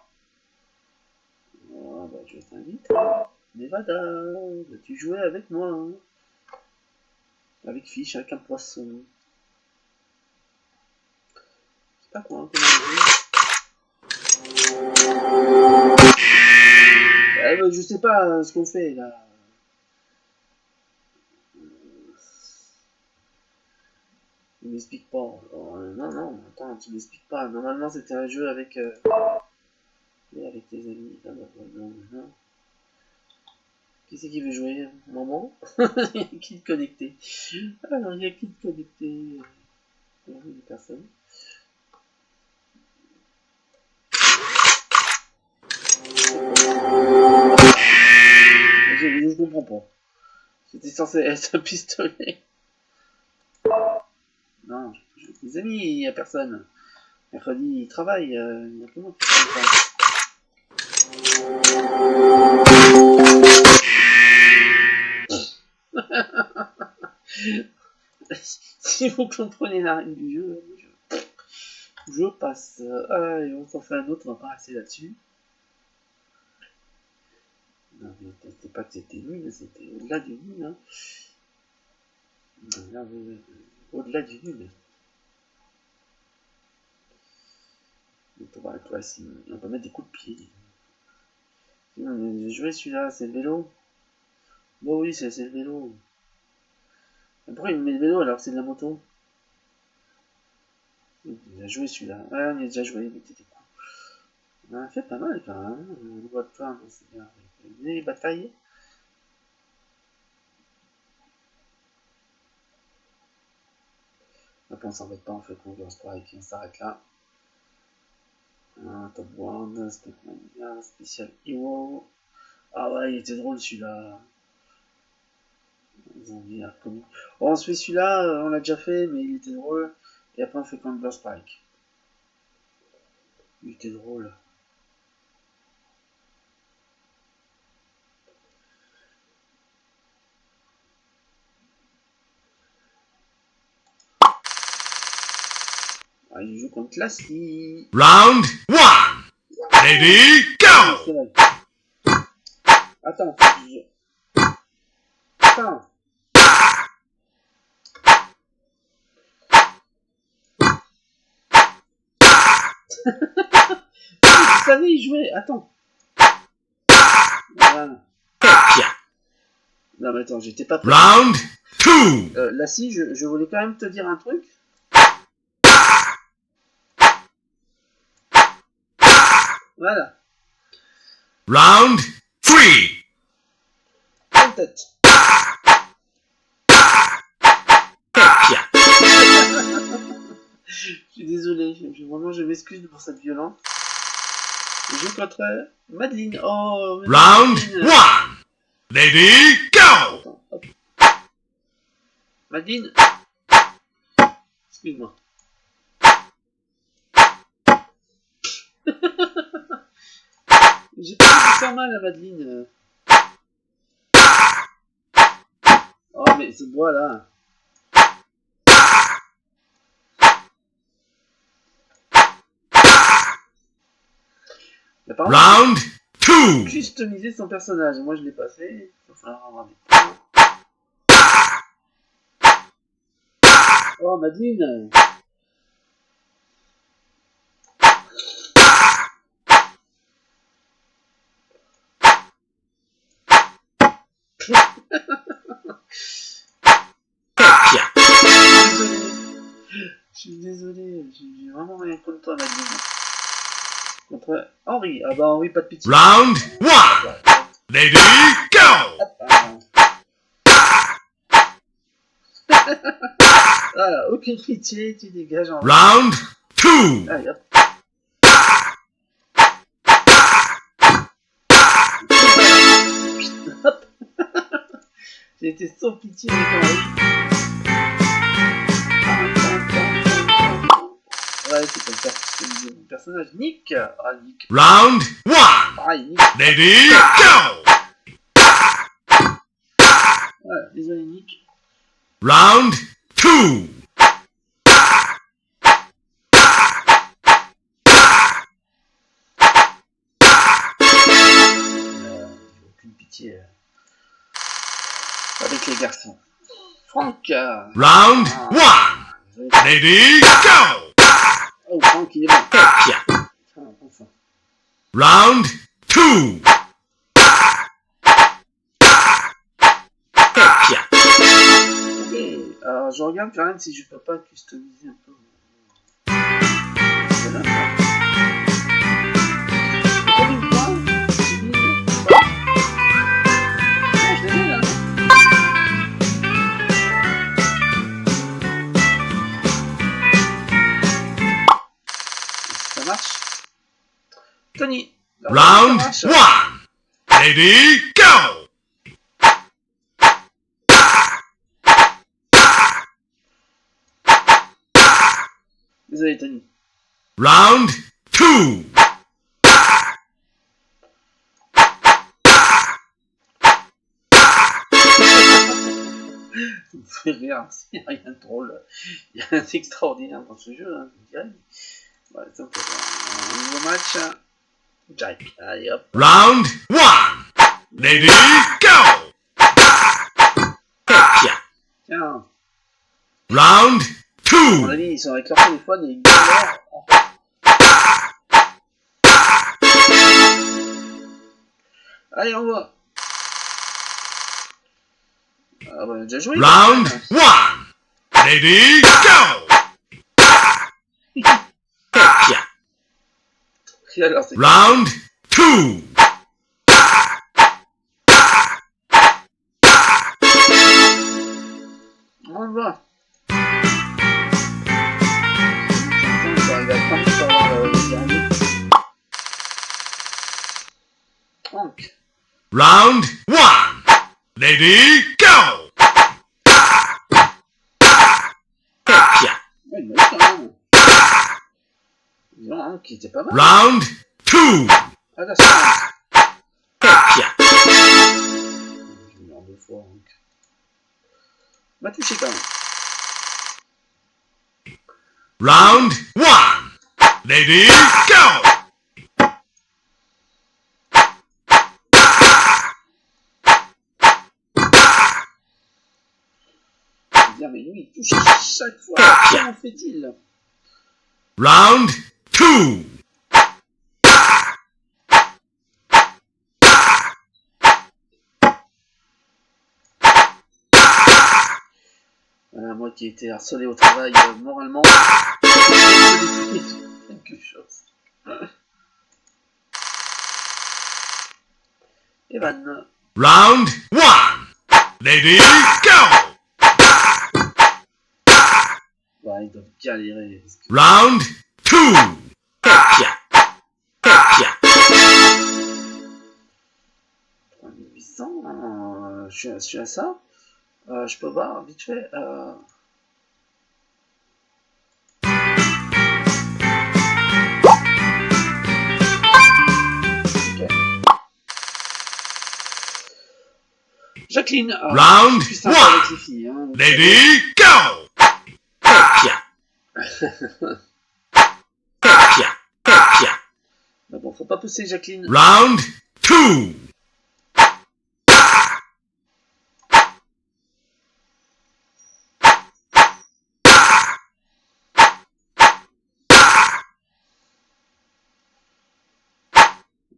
bah, je t'invite. Nevada, veux-tu jouer avec moi, hein? Avec fiche, avec un poisson. C'est pas quoi, hein, comment on dit. Je sais pas ce qu'on fait, là. Tu m'expliques pas. Non, attends, tu m'expliques pas. Normalement, c'était un jeu avec tes amis. Non. Qui c'est qui veut jouer? Maman? Il y a qui de connecté? Alors, il y a qui de connecté? Il y a personne. Je comprends pas. C'était censé être un pistolet. Les amis, il n'y a personne. Mercredi, il travaille, il n'y a que moi qui travaille. Si vous comprenez la règle du jeu, je passe. Allez, on s'en fait un autre, on va pas rester là-dessus. Non, mais c'était pas que c'était nul, c'était au-delà du nul. Hein. Là, au-delà du nul. Donc, on va mettre des coups de pied. J'ai joué celui-là, c'est le vélo. Bon, oui, c'est le vélo. Mais pourquoi il me met le vélo alors que c'est de la moto? Il a joué celui-là. Ouais, on y a déjà joué, il mettait des coups. On a fait pas mal quand même. On voit pas, c'est bien. Les batailles. Après, on s'embête pas, on fait Counter Strike, on s'arrête là. Top One, Special Hero. Ah ouais, il était drôle celui-là. Zombie Arcom. Oh, on se fait celui-là, on l'a déjà fait, mais il était drôle. Et après, on fait Counter Strike. Il était drôle. Ah, il joue contre Lassie. Round 1. Ready, go! Attends, Attends. Je savais, il jouait. Attends. Voilà. Non, mais attends, j'étais pas prêt. Round 2. Lassie, je voulais quand même te dire un truc. Voilà. Round 3. En tête. Je suis désolé, vraiment je m'excuse pour cette violence. Je joue contre Madeleine. Oh, Round 1. Ready, go! Attends, Madeleine. Excuse-moi. J'ai pas envie de faire mal à Madeleine. Oh, mais ce bois là. Round 2. Customiser son personnage. Moi je l'ai pas fait. Il va falloir avoir des points. Oh, Madeleine. Je suis désolé, j'ai vraiment rien contre toi, Madeleine. Contre Henri. Ah bah Henri, pas de pitié. Round 1. Ready, go! Voilà, aucune pitié, tu dégages en Round 2. Allez, hop. Hop. J'ai été sans pitié avec Henri. Ouais, c'est comme ça que je mon personnage. Nick. Ah, Nick. Round 1. Pareil, Nick. Ready, go! Voilà, désolé, Nick. Round 2. Aucune pitié avec les garçons. Franck. Round 1. Ready, go! Oh, Franck, il est bon. Ah, enfin. Round 2. Ok, alors je regarde quand même si je peux pas customiser un peu. Voilà. Combien de points? Ah, je l'ai mis là. Ça marche. Tony. Round 1. Ready, go! Désolé, Tony. Round 2. Ça me fait rire, il n'y a rien de drôle. Il y a rien d'extraordinaire dans ce jeu, hein, je vous dirais. Ouais, ça me fait rire. Un nouveau match. Hein. Jack, allez hop. Round 1. Ready, go! Tiens, Round à mon 2. avis, ils sont avec leur téléphone et ils galèrent. Allez, on va. Ah, bah, on a déjà joué. Round 1. Ready, go! Et alors, c'est Round 2. on va. Il faut arriver à 30 pour avoir le dernier. Donc, Round 1. Ready, go! ouais, il m'a eu quand même. Disons, hein, qui était pas mal. Round 2. Attention. Je vais en deux fois. Donc. M'a touché quand même. Round 1. Ready, go! Dire, mais lui, il touche chaque fois. Comment fait-il? Round 2. Voilà, moi qui ai été harcelé au travail, moralement, quelque chose. Evan. Round 1. Ready, go! Ouais, ils doivent galérer. Parce que... Round 2. 3800, je suis à ça. Je peux voir vite fait. Okay. Jacqueline. Round je suis sympa avec les 1. filles. Hein, Ready, go! Mais bon, faut pas pousser Jacqueline. Round 2.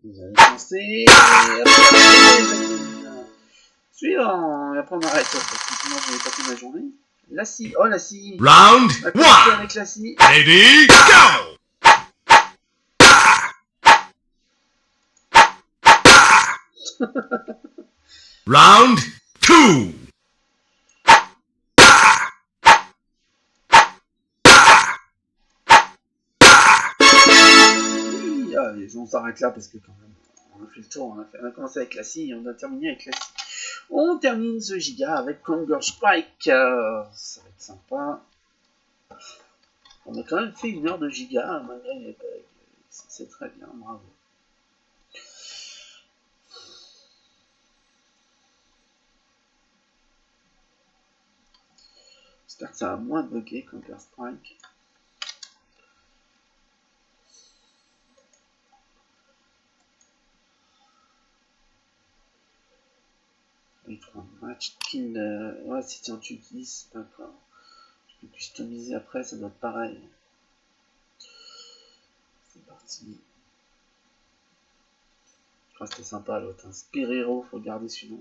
Vous avez pensé. Jacqueline. Suivant. Et après on arrête. Parce que sinon je vais passer ma journée. La scie. Oh la scie. Round On va commencer 1. avec la scie. Ready, go! Round 2. Oui, allez, on s'arrête là parce que quand même, on a fait le tour. On a commencé avec la scie et on a terminé avec la scie. On termine ce giga avec Counter Strike. Ça va être sympa. On a quand même fait 1 heure de giga malgré les bugs. C'est très bien, bravo. J'espère que ça va moins bugger Counter Strike. Les 3 matchs, kill. Ouais, si tu en tues 10, d'accord. Je peux customiser après, ça doit être pareil. C'est parti. Je crois que c'était sympa l'autre. Hein. Spirero, faut garder celui-là.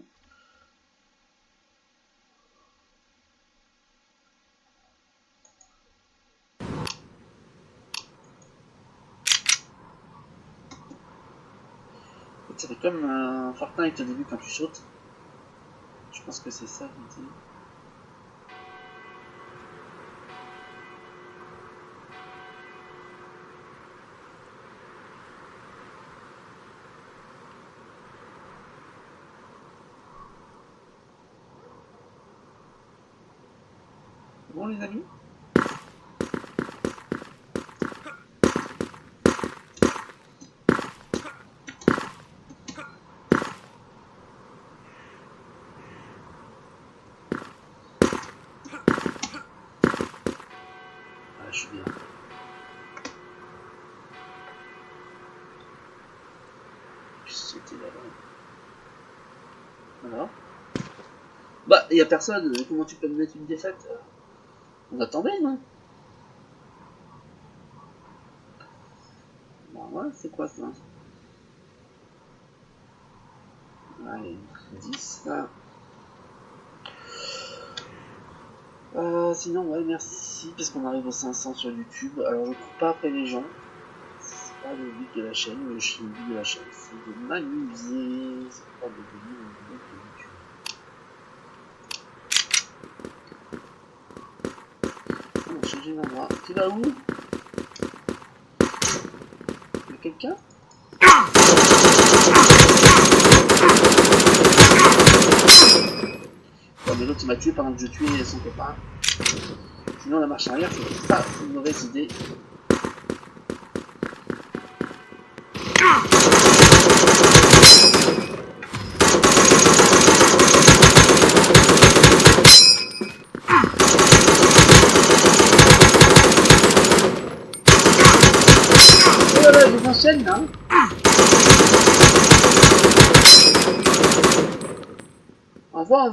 Ça fait comme Fortnite au début quand tu sautes. Je pense que c'est ça qui dit. Bon les amis. je suis bien. C'était là-bas. Alors bah, y a personne, comment tu peux me mettre une défaite? On attendait, non? Bah ouais, c'est quoi ça? Allez, 10 là. Sinon, ouais, merci, parce qu'on arrive aux 500 sur YouTube. Alors, je cours pas après les gens. C'est pas le but de la chaîne. Le but de la chaîne, c'est de m'amuser. C'est pas de devenir une vidéo de YouTube. On va changer d'endroit. Tu vas où? Y'a quelqu'un? Ouais, mais l'autre il m'a tué pendant que je tuais son copain. Sinon la marche arrière c'est pas une mauvaise idée. Oh là là, je les enchaîne là. Envoie.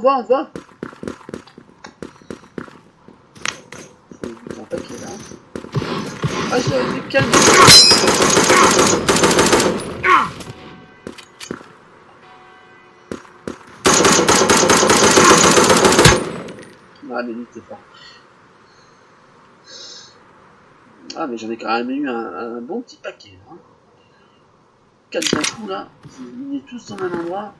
Ils ont pas qui est là. Ah, je l'avais calmé. Ah, mais lui, t'es fort. Ah, mais j'en ai quand même eu un bon petit paquet là. 4 d'un coup là. Ils sont tous au même endroit.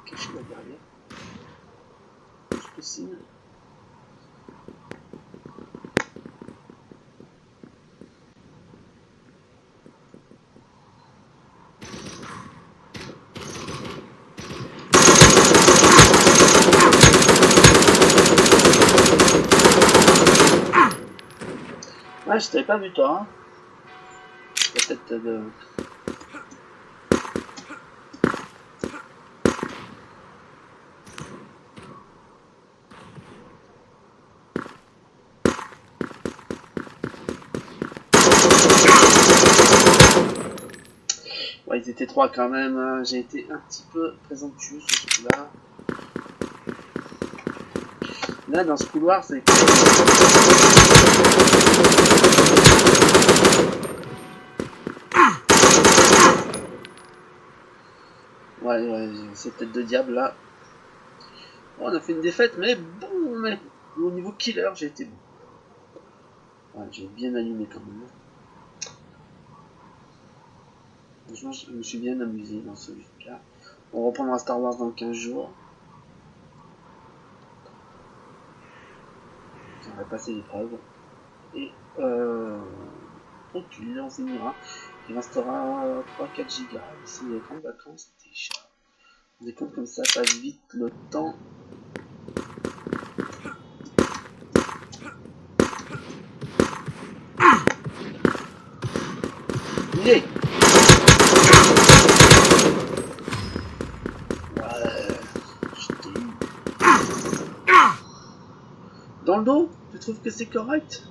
Caché là derrière. C'est possible. Ouais, je t'avais pas vu toi, hein. La tête de... Ouais, ils étaient 3 quand même, hein. J'ai été un petit peu présomptueux sur ce coup-là. Là, dans ce couloir, c'est... Ouais, c'est tête de diable, là. Bon, on a fait une défaite, mais bon, mais au niveau killer, j'ai été bon. Ouais, j'ai bien allumé quand même. Franchement, je me suis bien amusé dans celui-là. On reprendra Star Wars dans 15 jours. On va passer l'épreuve. Et tranquille, on finira. Il restera 3-4 gigas d'ici les grandes vacances déjà. On décompte comme ça passe vite le temps. Il est. Ouais, je t'ai eu. Dans le dos, tu trouves que c'est correct?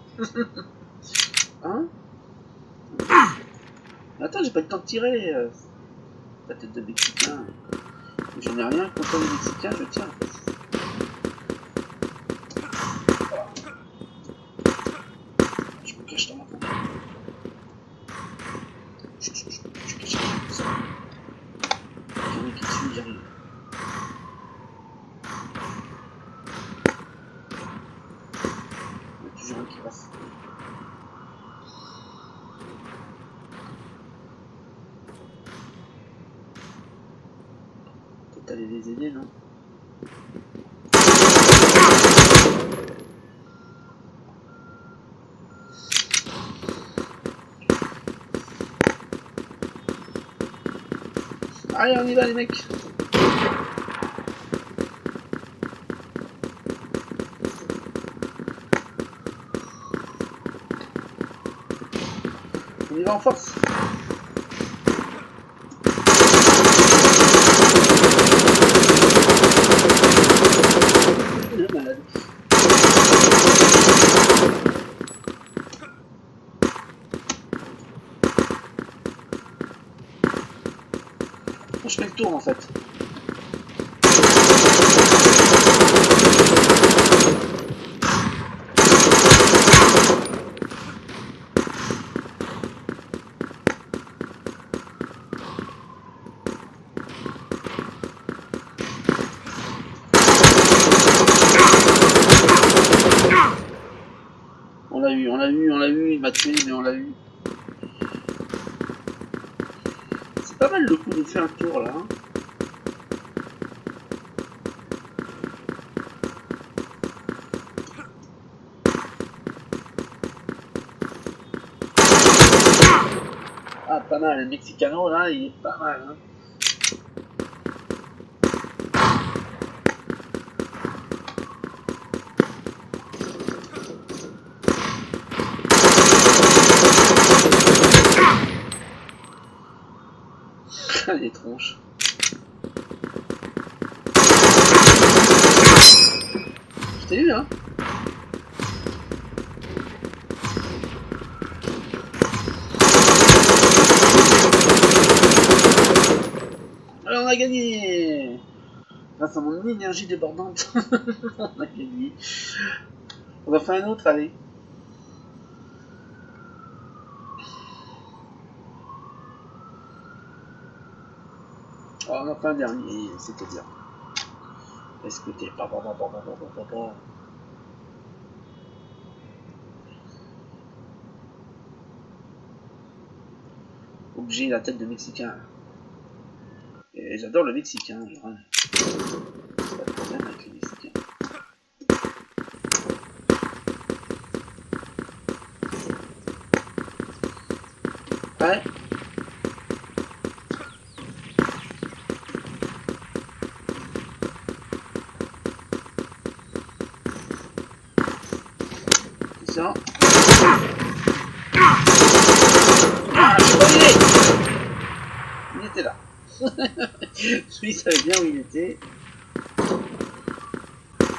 Hein? Attends, j'ai pas le temps de tirer. Ta tête de Mexicain. J'en ai rien contre les Mexicains, je tiens. Je me cache dans ma pompe. Je cache comme ça. Il y en a qui dessus, j'arrive. Il y a toujours un qui passe. Peut-être aller les aider, non? Allez, on y va les mecs. On y va en force. Malade. Je fais le tour en fait. On l'a eu, il m'a tué, mais on l'a eu. C'est pas mal le coup de faire un tour là. Hein. Ah, pas mal, le Mexicano là, il est pas mal. Hein. Les tronches. Je t'ai eu, hein. Alors on a gagné. Grâce à mon énergie débordante, on a gagné. On va faire un autre, allez. Oh, on a fait un dernier, c'est-à-dire. Est-ce que t'es pas objet la tête de Mexicain. Et j'adore le Mexicain, genre. Pas de problème avec les Mexicains. Ouais. C'est ça. Ah, je croyais. Il était là. Lui savait bien où il était. Il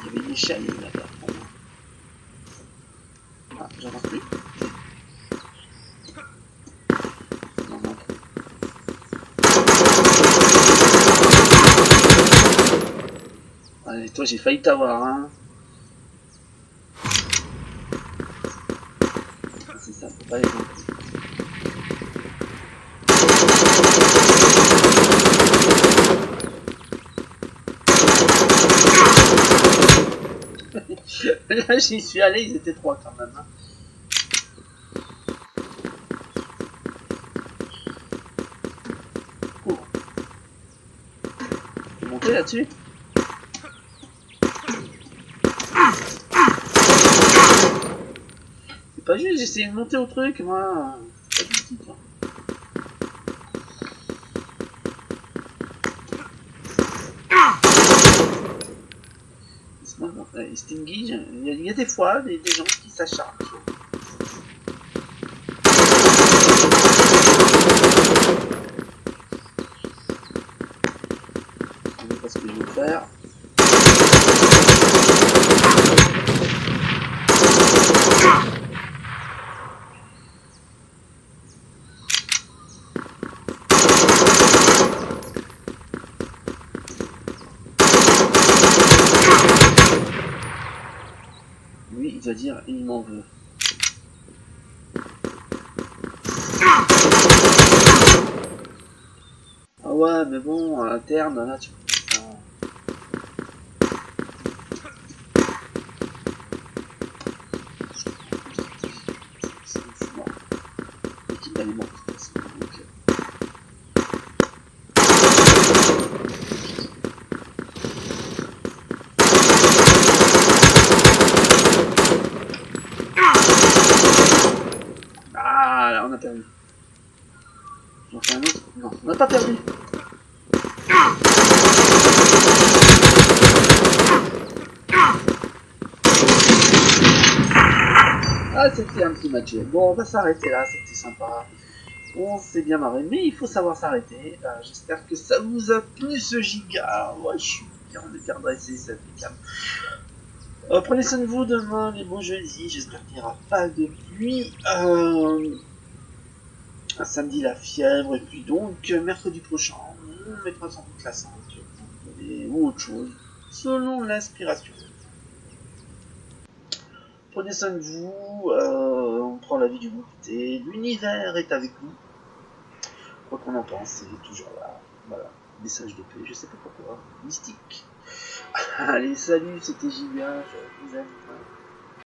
y avait des chaînes là-bas. Ah, j'avance plus. Non, non. Allez, toi j'ai failli t'avoir, hein. C'est ça, faut pas les manquer. Là j'y suis allé, ils étaient trois quand même. Hein. Cours. Tu es monté là-dessus? C'est pas juste, j'ai essayé de monter au truc, moi. C'est pas du tout, quoi. Stingy, il y a des fois des gens qui s'acharnent. Je ne sais pas ce que je veux faire. Lui, il va dire, il m'en veut. Ah ouais, mais bon, à interne, là, tu peux faire ça. C'est mort. L'équipe, elle est morte. Ah, là, on a perdu. J'en fais un autre. Non, on n'a pas perdu. Ah, c'était un petit match. Bon, on va s'arrêter là, c'était sympa. On s'est bien marré, mais il faut savoir s'arrêter. J'espère que ça vous a plu ce giga. Ouais, je suis bien dressé, c'est impeccable. Prenez soin de vous demain, les beaux jeudis. J'espère qu'il n'y aura pas de pluie. Samedi, la fièvre. Et puis donc, mercredi prochain, on mettra sans doute la 5 ou autre chose, selon l'inspiration. Prenez soin de vous. On prend la vie du bon côté. L'univers est avec nous. Quoi qu'on en pense, c'est toujours là. Voilà. Message de paix, je sais pas pourquoi. Mystique. Allez, salut, c'était Giga. Je vous aime.